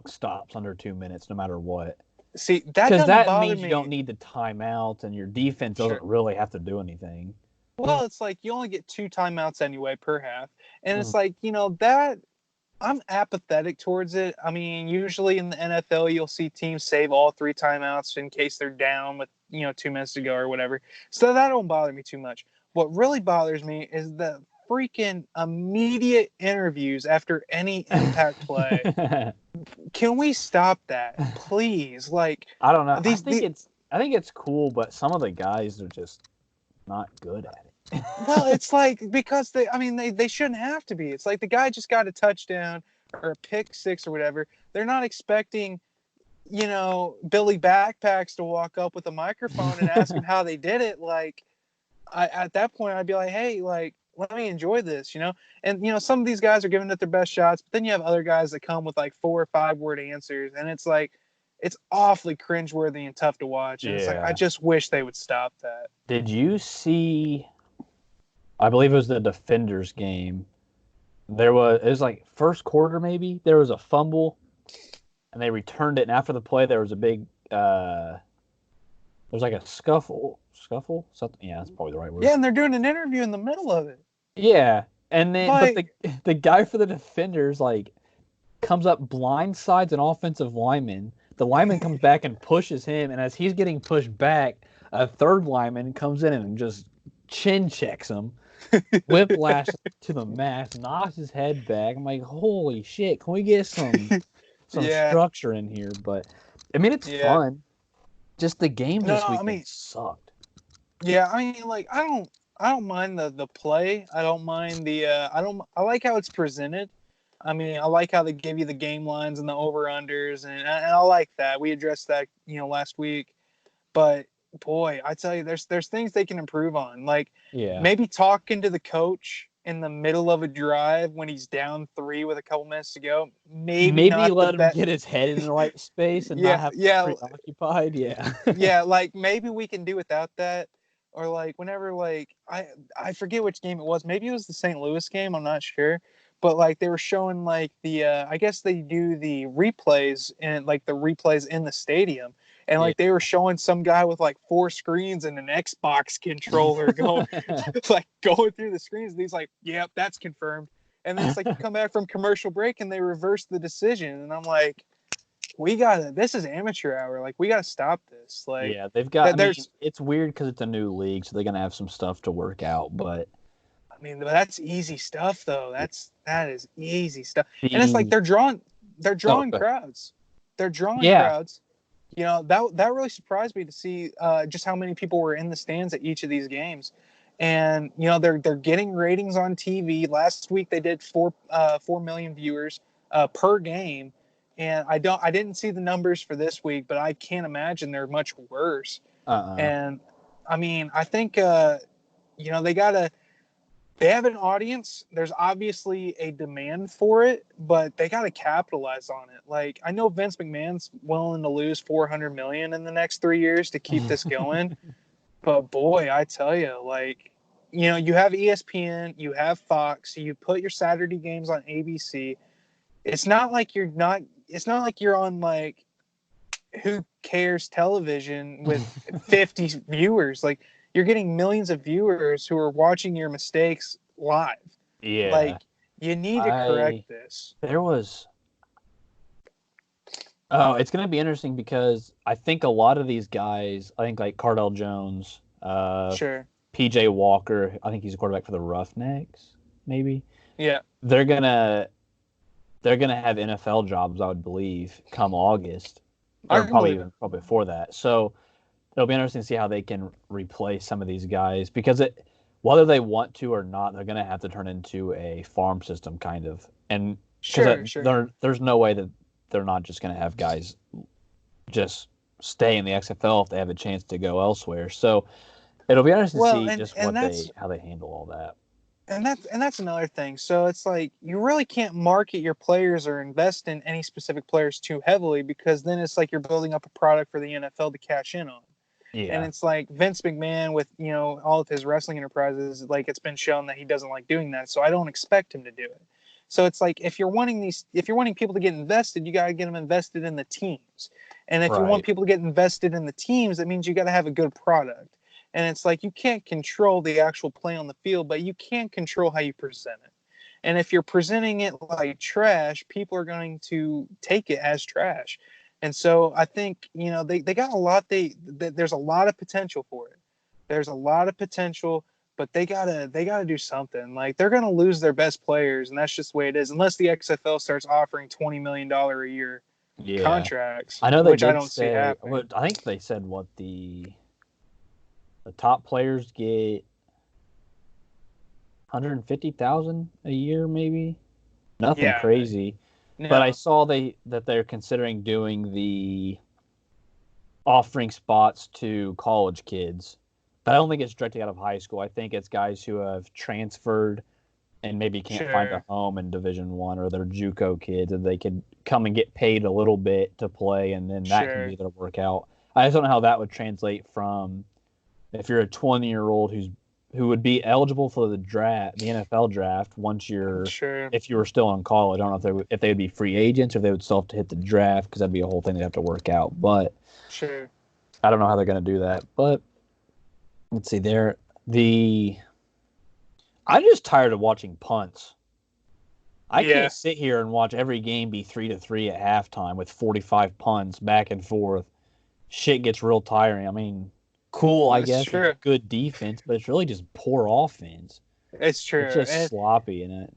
stops under 2 minutes no matter what. See, that Because doesn't that bother means you don't me. need the timeouts and your defense doesn't Sure. really have to do anything. Well, it's like you only get 2 timeouts anyway per half. And it's Mhm. like, that I'm apathetic towards it. I mean, usually in the NFL, you'll see teams save all 3 timeouts in case they're down with, 2 minutes to go or whatever. So that don't bother me too much. What really bothers me is the freaking immediate interviews after any impact play. Can we stop that, please? Like I don't know. these I think it's cool, but some of the guys are just not good at well, it. it's like because they shouldn't have to be. It's like the guy just got a touchdown or a pick six or whatever. They're not expecting, Billy Backpacks to walk up with a microphone and ask him how they did it. Like, at that point, I'd be like, hey, like, let me enjoy this. And some of these guys are giving it their best shots, but then you have other guys that come with like 4 or 5 word answers, and it's like, it's awfully cringeworthy and tough to watch. And it's like, I Yeah. just wish they would stop that. Did you see? I believe it was the Defenders game. It was like first quarter maybe. There was a fumble, and they returned it. And after the play, there was a big. There's like a scuffle, something. Yeah, that's probably the right word. Yeah, and they're doing an interview in the middle of it. Yeah, and then but Like, the guy for the Defenders like comes up blindsides an offensive lineman. The lineman comes back and pushes him, and as he's getting pushed back, a third lineman comes in and just chin checks him, whiplash to the mask, knocks his head back. I'm like, holy shit! Can we get some yeah, structure in here? But I mean, it's yeah. fun. Just the games No, this I weekend mean, sucked. yeah, I mean, like, I don't mind the play. I don't mind I like how it's presented. I mean, I like how they give you the game lines and the over unders, and I like that. We addressed that, last week. But boy, I tell you, there's things they can improve on. Like Yeah. maybe talking to the coach in the middle of a drive when he's down 3 with a couple minutes to go. Maybe Maybe not the let him best. get his head in the right space and not Yeah, have to yeah, preoccupied. Yeah. yeah. Like maybe we can do without that. Or like whenever like I forget which game it was. Maybe it was the St. Louis game. I'm not sure. But like they were showing like I guess they do the replays and like the replays in the stadium. And Yeah. like they were showing some guy with like 4 screens and an Xbox controller going like going through the screens. And he's like, "Yep, that's confirmed." And then it's like you come back from commercial break and they reverse the decision. And I'm like, this is amateur hour. Like we gotta stop this. Like Yeah, they've got. I that mean, there's it's weird because it's a new league, so they're gonna have some stuff to work out. But I mean, that's easy stuff though. That is easy stuff. And it's like the they're oh, drawing go ahead. crowds. They're drawing Yeah, crowds. That really surprised me to see just how many people were in the stands at each of these games. And they're getting ratings on TV. Last week they did 4 million viewers per game. and I didn't see the numbers for this week, but I can't imagine they're much worse. And I mean, I think you know, they have an audience. There's obviously a demand for it, but they got to capitalize on it. Like, I know Vince McMahon's willing to lose $400 million in the next 3 years to keep this going. But boy, I tell you, like, you know, you have ESPN, you have Fox, you put your Saturday games on ABC. It's not like you're on like Who Cares television with 50 viewers. Like, you're getting millions of viewers who are watching your mistakes live. Yeah. Like, you need to correct this. It's going to be interesting because I think a lot of these guys, I think like Cardell Jones, Sure. PJ Walker, I think he's a quarterback for the Roughnecks, maybe. Yeah. They're gonna have NFL jobs, I would believe, come August, or probably before that. So it'll be interesting to see how they can replace some of these guys, because whether they want to or not, they're gonna have to turn into a farm system kind of, and there's no way that they're not just gonna have guys just stay in the XFL if they have a chance to go elsewhere. So it'll be interesting to see how they handle all that. And that's another thing. So it's like, you really can't market your players or invest in any specific players too heavily, because then it's like you're building up a product for the NFL to cash in on. Yeah. And it's like Vince McMahon with, you know, all of his wrestling enterprises, like, it's been shown that he doesn't like doing that. So I don't expect him to do it. So it's like, if you're wanting people to get invested, you got to get them invested in the teams. And if you want people to get invested in the teams, that means you got to have a good product. And it's like, you can't control the actual play on the field, but you can control how you present it. And if you're presenting it like trash, people are going to take it as trash. And so I think, you know, they got a lot. There's a lot of potential for it. There's a lot of potential, but they gotta do something. Like, they're gonna lose their best players, and that's just the way it is. Unless the XFL starts offering $20 million a year contracts, I know they which I don't see happening. I think they said what the top players get $150,000 a year, maybe. Nothing crazy. No. But I saw that they're considering doing the offering spots to college kids. But I don't think it's directly out of high school. I think it's guys who have transferred and maybe can't find a home in Division I, or they're JUCO kids, and they could come and get paid a little bit to play, and then that can be their workout. I just don't know how that would translate from if you're a 20-year-old who would be eligible for the draft, the NFL draft, once if you were still in college. I don't know if they would be free agents, or if they would still have to hit the draft, because that'd be a whole thing they'd have to work out. But I don't know how they're going to do that. But let's see there. I'm just tired of watching punts. I can't sit here and watch every game be 3-3 at halftime with 45 punts back and forth. Shit gets real tiring. I mean, cool, I guess. It's good defense, but it's really just poor offense. It's true. It's just sloppy in it.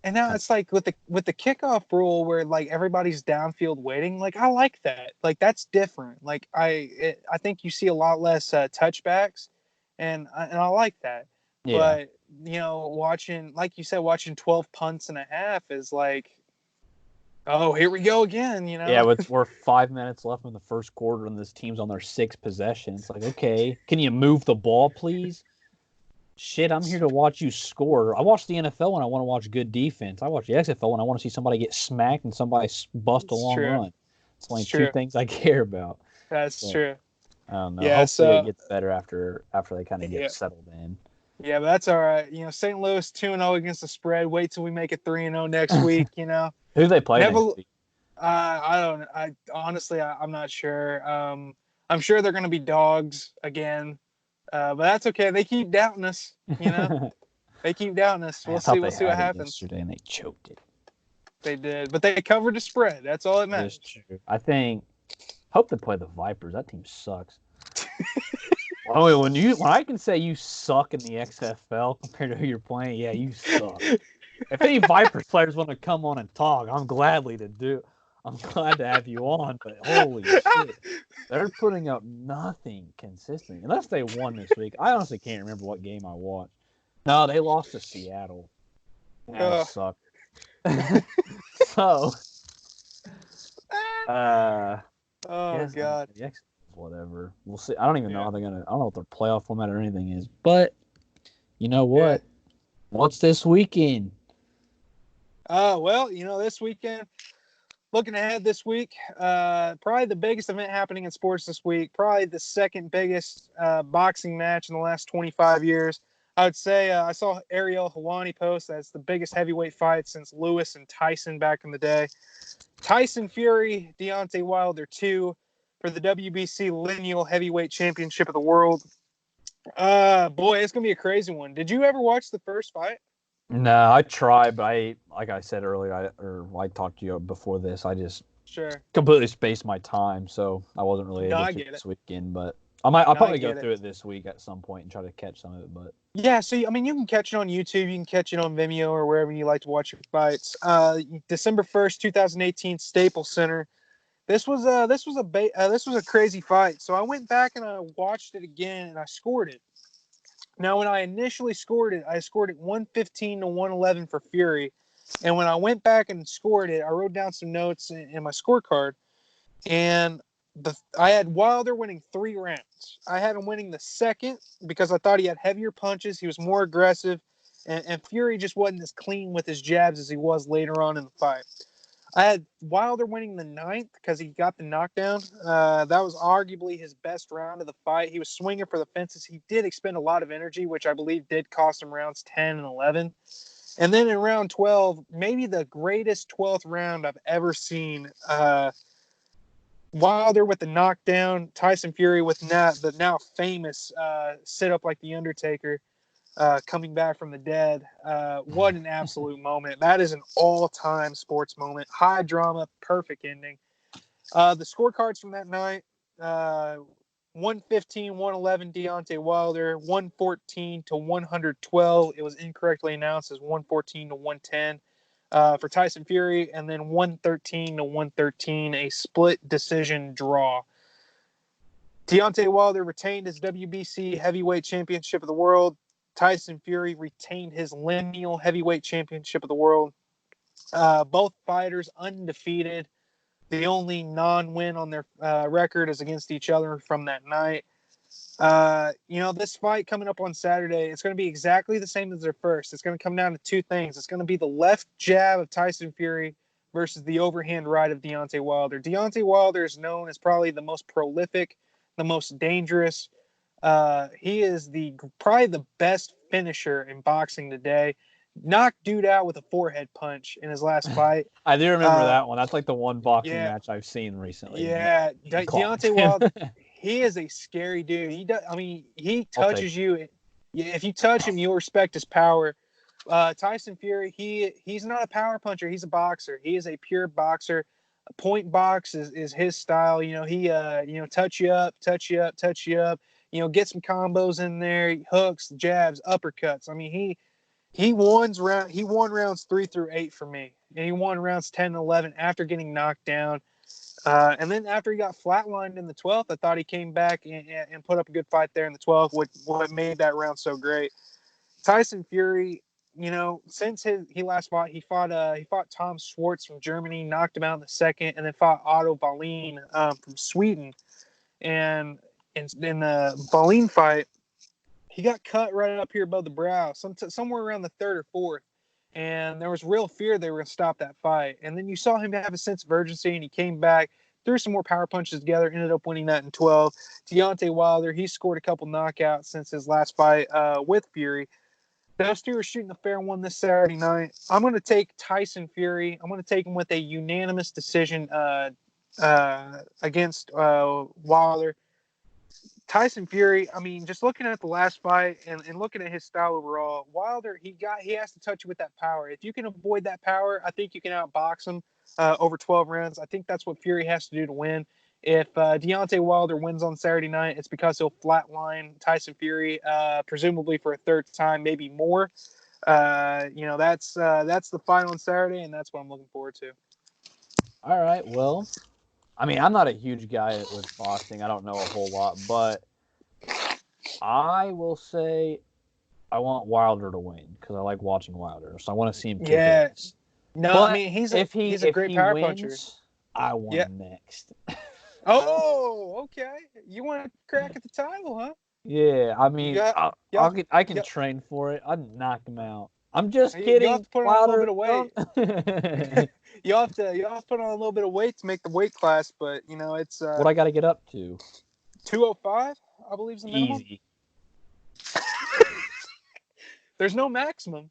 And now it's like with the kickoff rule, where like everybody's downfield waiting. Like, I like that. Like, that's different. Like, I think you see a lot less touchbacks, and I like that. Yeah. But, you know, watching 12 punts and a half is like, oh, here we go again, you know? Yeah, we're 5 minutes left in the first quarter, and this team's on their 6th possession. It's like, okay, can you move the ball, please? Shit, I'm here to watch you score. I watch the NFL when I want to watch good defense. I watch the XFL when I want to see somebody get smacked and somebody bust a long run. It's only two things I care about. That's true. I don't know. Yeah, hopefully it gets better after they kind of get settled in. Yeah, but that's all right. You know, St. Louis 2-0 against the spread. Wait till we make it 3-0 next week, you know. Who do they play next week? I don't know. Honestly, I'm not sure. I'm sure they're going to be dogs again. But that's okay. They keep doubting us, you know. They keep doubting us. We'll see what happens. Yesterday and they choked it. They did, but they covered the spread. That's all that matters. Hope they play the Vipers. That team sucks. When I can say you suck in the XFL compared to who you're playing, yeah, you suck. If any Vipers players want to come on and talk, I'm glad to have you on, but holy shit. They're putting up nothing consistently. Unless they won this week. I honestly can't remember what game I watched. No, they lost to Seattle. That sucked. So, Oh Yes, God. the X, whatever. We'll see. I don't even know Yeah. how they're gonna. I don't know what their playoff format or anything is. But you know Yeah. what? What's this weekend? Well, this weekend, looking ahead this week, probably the biggest event happening in sports this week, probably the second biggest boxing match in the last 25 years. I would say I saw Ariel Helwani post that's the biggest heavyweight fight since Lewis and Tyson back in the day. Tyson Fury, Deontay Wilder 2 for the WBC Lineal Heavyweight Championship of the World. Boy, it's going to be a crazy one. Did you ever watch the first fight? No, I tried, but like I said earlier, I talked to you before this. I just Sure. completely spaced my time, so I wasn't really No, able I to get it. this weekend. But I'll No, I probably go get it. through it this week at some point and try to catch some of it. But Yeah, so I mean, you can catch it on YouTube, you can catch it on Vimeo or wherever you like to watch your fights. December 1st, 2018, Staples Center. This was a crazy fight. So I went back and I watched it again and I scored it. Now, when I initially scored it, I scored it 115 to 111 for Fury. And when I went back and scored it, I wrote down some notes in my scorecard. And I had Wilder winning 3 rounds. I had him winning the second because I thought he had heavier punches. He was more aggressive. And Fury just wasn't as clean with his jabs as he was later on in the fight. I had Wilder winning the ninth because he got the knockdown. That was arguably his best round of the fight. He was swinging for the fences. He did expend a lot of energy, which I believe did cost him rounds 10 and 11. And then in round 12, maybe the greatest 12th round I've ever seen. Wilder with the knockdown, Tyson Fury with the now famous sit up like the Undertaker. Coming back from the dead. What an absolute moment. That is an all-time sports moment. High drama, perfect ending. The scorecards from that night, 115, 111 Deontay Wilder, 114 to 112. It was incorrectly announced as 114 to 110 for Tyson Fury, and then 113 to 113, a split decision draw. Deontay Wilder retained his WBC heavyweight championship of the world. Tyson Fury retained his lineal heavyweight championship of the world. Both fighters undefeated. The only non-win on their record is against each other from that night. This fight coming up on Saturday, it's going to be exactly the same as their first. It's going to come down to 2 things. It's going to be the left jab of Tyson Fury versus the overhand right of Deontay Wilder. Deontay Wilder is known as probably the most prolific, the most dangerous. He is probably the best finisher in boxing today. Knocked dude out with a forehead punch in his last fight. I do remember that one. That's like the one boxing Yeah, match I've seen recently. yeah. Clocked. Deontay Wilder, he is a scary dude. He I'll take touches you. If you touch him, you'll respect his power. Tyson Fury, he's not a power puncher. He's a boxer. He is a pure boxer. Point box is his style. He touch you up, touch you up, touch you up. Get some combos in there, hooks, jabs, uppercuts. I mean, he won rounds 3 through 8 for me, and he won rounds 10 and 11 after getting knocked down. And then after he got flatlined in the 12th, I thought he came back and put up a good fight there in the 12th. What made that round so great? Tyson Fury, since he last fought, he fought Tom Schwartz from Germany, knocked him out in the second, and then fought Otto Wallin from Sweden. And in the Wallin fight, he got cut right up here above the brow, somewhere around the third or fourth. And there was real fear they were going to stop that fight. And then you saw him have a sense of urgency, and he came back, threw some more power punches together, ended up winning that in 12. Deontay Wilder, he scored a couple knockouts since his last fight with Fury. Those two are shooting a fair one this Saturday night. I'm going to take Tyson Fury. I'm going to take him with a unanimous decision against Wilder. Tyson Fury, I mean, just looking at the last fight and looking at his style overall, Wilder, he has to touch you with that power. If you can avoid that power, I think you can outbox him over 12 rounds. I think that's what Fury has to do to win. If Deontay Wilder wins on Saturday night, it's because he'll flatline Tyson Fury, presumably for a third time, maybe more. That's the fight on Saturday, and that's what I'm looking forward to. All right. Well, I mean, I'm not a huge guy with boxing. I don't know a whole lot, but I will say I want Wilder to win because I like watching Wilder. So I want to see him kick Yeah, ass. no, I But mean he's if a great he power puncher. wins, I want Yeah. him next. Oh, okay. You want to crack at the title, huh? Yeah, I You mean, got y'all. I can Y'all, train for it. I'd knock him out. I'm just y'all have kidding, to put on a little bit Wilder. of weight. Don't. Y'all have to put on a little bit of weight to make the weight class, but it's What I got to get up to? 205, I believe is the minimum. Easy. There's no maximum.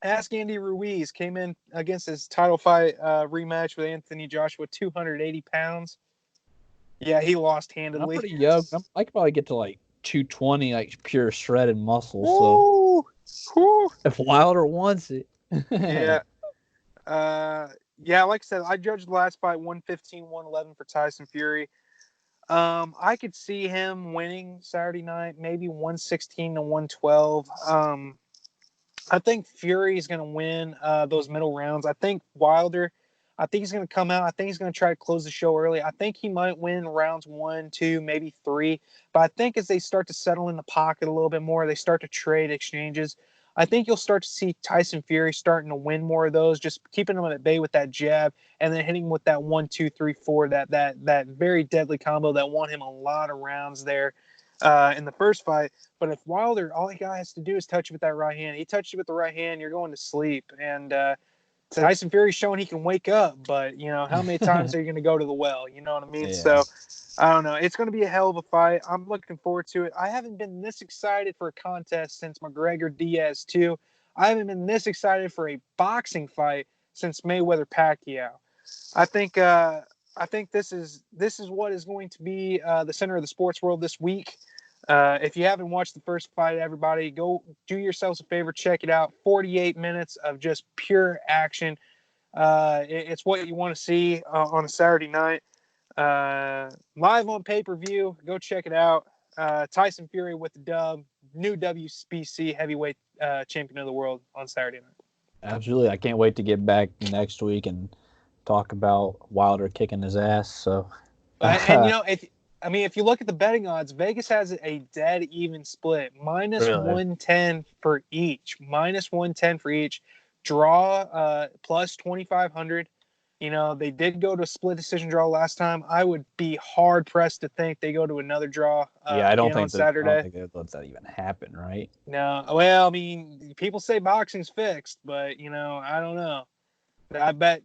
Ask Andy Ruiz came in against his title fight rematch with Anthony Joshua, 280 pounds. Yeah, he lost I'm handedly. pretty young. I could probably get to like 220, like pure shredded muscle. So Woo! Woo! if Wilder wants it, Yeah. Yeah, like I said, I judged the last fight 115, 111 for Tyson Fury. I could see him winning Saturday night, maybe 116 to 112. I think Fury is going to win those middle rounds. I think Wilder, I think he's going to come out. I think he's going to try to close the show early. I think he might win rounds 1, 2, maybe 3. But I think as they start to settle in the pocket a little bit more, they start to trade exchanges. I think you'll start to see Tyson Fury starting to win more of those, just keeping him at bay with that jab and then hitting him with that 1, 2, 3, 4, that very deadly combo that won him a lot of rounds there in the first fight. But if Wilder, all he has to do is touch you with that right hand. He touched you with the right hand, you're going to sleep. And Tyson Fury's showing he can wake up, but how many times are you going to go to the well? You know what I mean? yeah, So I don't know. It's going to be a hell of a fight. I'm looking forward to it. I haven't been this excited for a contest since McGregor Diaz 2. I haven't been this excited for a boxing fight since Mayweather Pacquiao. I think this is what is going to be the center of the sports world this week. If you haven't watched the first fight, everybody go do yourselves a favor, check it out. 48 minutes of just pure action. It's what you want to see on a Saturday night. Live on pay-per-view. Go check it out. Tyson Fury with the dub. New WBC heavyweight champion of the world on Saturday night. absolutely. I can't wait to get back next week and talk about Wilder kicking his ass. So, And if you look at the betting odds, Vegas has a dead even split, minus really, 110 for each, minus 110 for each. Draw plus 2,500. They did go to a split decision draw last time. I would be hard pressed to think they go to another draw yeah, again on I don't Saturday. think that lets that even happen, right? No, well, I mean, people say boxing's fixed, but I don't know. I bet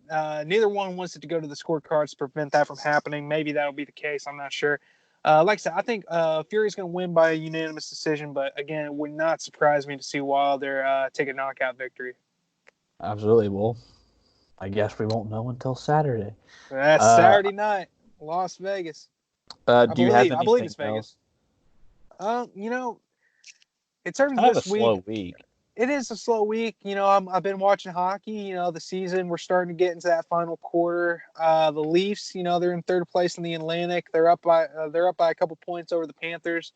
neither one wants it to go to the scorecards to prevent that from happening. Maybe that'll be the case. I'm not sure. Like I said, I think Fury's going to win by a unanimous decision, but again, it would not surprise me to see Wilder take a knockout victory. Absolutely. Well, I guess we won't know until Saturday. That's Saturday night, Las Vegas. Do you have I believe anything it's else? Vegas. In terms of Kind of a this week, slow week. it is a slow week. I've been watching hockey. The season, we're starting to get into that final quarter. The Leafs, they're in third place in the Atlantic. They're up by a couple points over the Panthers.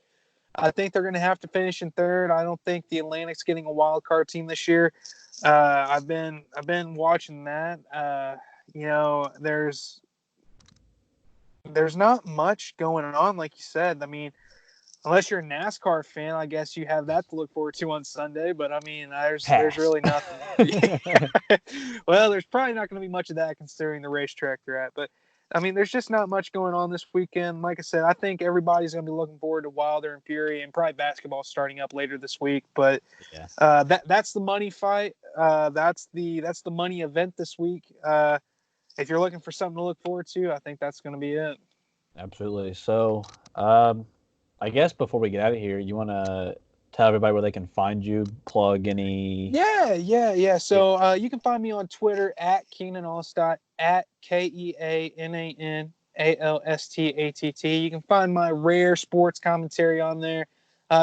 I think they're going to have to finish in third. I don't think the Atlantic's getting a wild card team this year. I've been watching that. There's not much going on, like you said. I mean, unless you're a NASCAR fan, I guess you have that to look forward to on Sunday. But I mean, there's Pass. really nothing. Well, there's probably not going to be much of that considering the racetrack they're at. But I mean, there's just not much going on this weekend. Like I said, I think everybody's going to be looking forward to Wilder and Fury, and probably basketball starting up later this week. But Yeah, that's the money fight. That's the money event this week. If you're looking for something to look forward to, I think that's going to be it. absolutely. So, I guess before we get out of here, you want to tell everybody where they can find you, plug any. Yeah. So you can find me on Twitter at Keanan Allstott, at KeanAnAlstatt. You can find my rare sports commentary on there.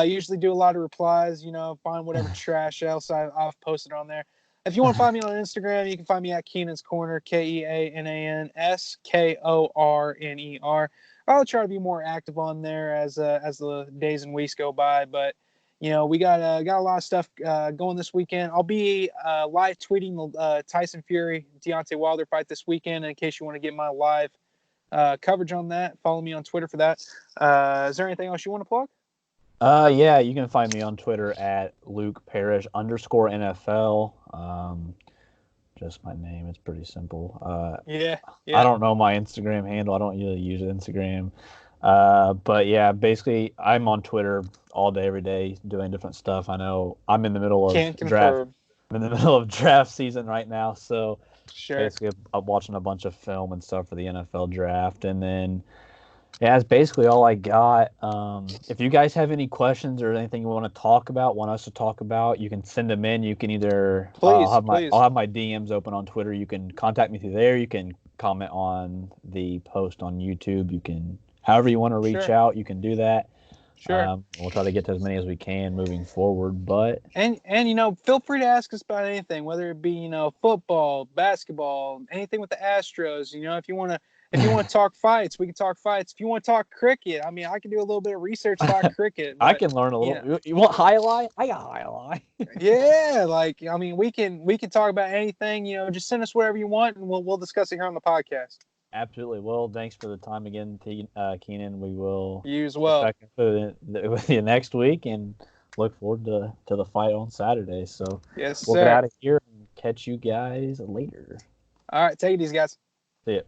Usually do a lot of replies, find whatever trash else I've posted on there. If you want to find me on Instagram, you can find me at Keenan's Corner, KeanAnSkorner. I'll try to be more active on there as the days and weeks go by, but we got a lot of stuff going this weekend. I'll be live tweeting the Tyson Fury Deontay Wilder fight this weekend. In case you want to get my live coverage on that, follow me on Twitter for that. Is there anything else you want to plug? Yeah, you can find me on Twitter at Luke Parrish _NFL. just my name. It's pretty simple. Yeah. I don't know my Instagram handle. I don't really use Instagram. But yeah, basically, I'm on Twitter all day, every day, doing different stuff. I know I'm in the middle of Can't draft. confirm. I'm in the middle of draft season right now, so Sure. basically, I'm watching a bunch of film and stuff for the NFL draft, and then yeah, that's basically all I got. If you guys have any questions or anything you want to talk about, want us to talk about, you can send them in. You can either Please, I'll please. have my DMs open on Twitter. You can contact me through there. You can comment on the post on YouTube. You can however you want to reach Sure. out. You can do that. Sure. We'll try to get to as many as we can moving forward. But And feel free to ask us about anything, whether it be football, basketball, anything with the Astros. If you want to talk fights, we can talk fights. If you want to talk cricket, I mean, I can do a little bit of research about cricket. I But can learn a you little. know, You want highlight? I got highlight. yeah, I mean, we can talk about anything. Just send us whatever you want, and we'll discuss it here on the podcast. Absolutely. Well, thanks for the time again, Keenan. We will You as check well. back with you next week and look forward to the fight on Saturday. So Yes, we'll get sir. out of here and catch you guys later. All right, take it easy, guys. See ya.